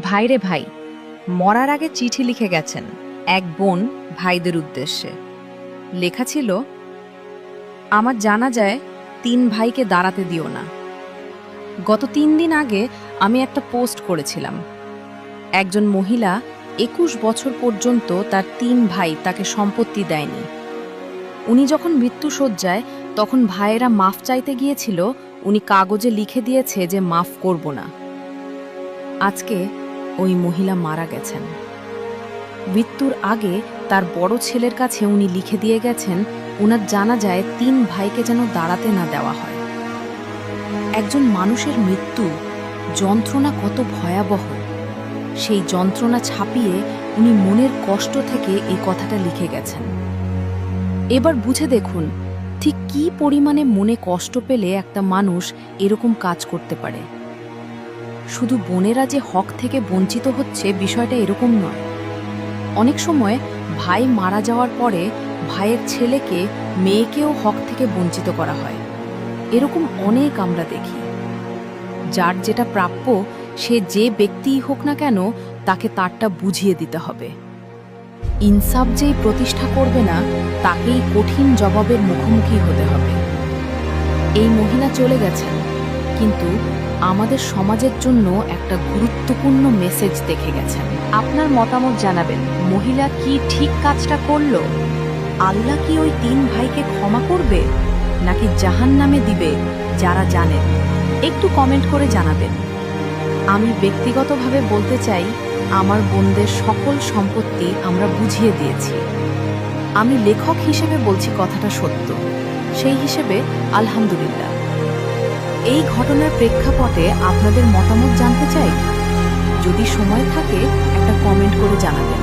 ভাইরে ভাই, মরার আগে চিঠি লিখে গেছেন এক বোন ভাইদের উদ্দেশ্যে। লেখা ছিল, আমার জানা যায় 3 ভাইকে দাঁড়াতে দিও না। গত 3 দিন আগে আমি একটা পোস্ট করেছিলাম। একজন মহিলা 21 বছর পর্যন্ত তার 3 ভাই তাকে সম্পত্তি দেয়নি। উনি যখন মৃত্যুশয্যায় তখন ভাইয়েরা মাফ চাইতে গিয়েছিল, উনি কাগজে লিখে দিয়েছে যে মাফ করব না। আজকে ওই মহিলা মারা গেছেন। মৃত্যুর আগে তার বড় ছেলের কাছে উনি লিখে দিয়ে গেছেন উনার জানা যায় 3 ভাইকে যেন দাঁড়াতে না দেওয়া হয়। একজন মানুষের মৃত্যু যন্ত্রণা কত ভয়াবহ, সেই যন্ত্রণা ছাপিয়ে উনি মনের কষ্ট থেকে এই কথাটা লিখে গেছেন। এবার বুঝে দেখুন ঠিক কী পরিমাণে মনে কষ্ট পেলে একটা মানুষ এরকম কাজ করতে পারে। শুধু বোনেরা যে হক থেকে বঞ্চিত হচ্ছে বিষয়টা এরকম নয়। অনেক সময় ভাই মারা যাওয়ার পরে ভাইয়ের ছেলেকে মেয়েকেও হক থেকে বঞ্চিত করা হয়। এরকম অনেক আমরা দেখি। যার যেটা প্রাপ্য সে যে ব্যক্তিই হোক না কেন তাকে তারটা বুঝিয়ে দিতে হবে। ইনসাফ যেই প্রতিষ্ঠা করবে না তাকেই কঠিন জবাবের মুখোমুখি হতে হবে। এই মহিলা চলে গেছেন, কিন্তু আমাদের সমাজের জন্য একটা গুরুত্বপূর্ণ মেসেজ দেখে গেছেন। আপনার মতামত জানাবেন, মহিলা কি ঠিক কাজটা করলো? আল্লাহ কি ওই 3 ভাইকে ক্ষমা করবে নাকি জাহান্নামে দিবে যারা জানেন? একটু কমেন্ট করে জানাবেন। আমি ব্যক্তিগতভাবে বলতে চাই, আমার বোনদের সকল সম্পত্তি আমরা বুঝিয়ে দিয়েছি। আমি লেখক হিসেবে বলছি কথাটা সত্য, সেই হিসেবে আলহামদুলিল্লাহ। এই ঘটনার প্রেক্ষাপটে আপনাদের মতামত জানতে চাই। যদি সময় থাকে একটা কমেন্ট করে জানাবেন।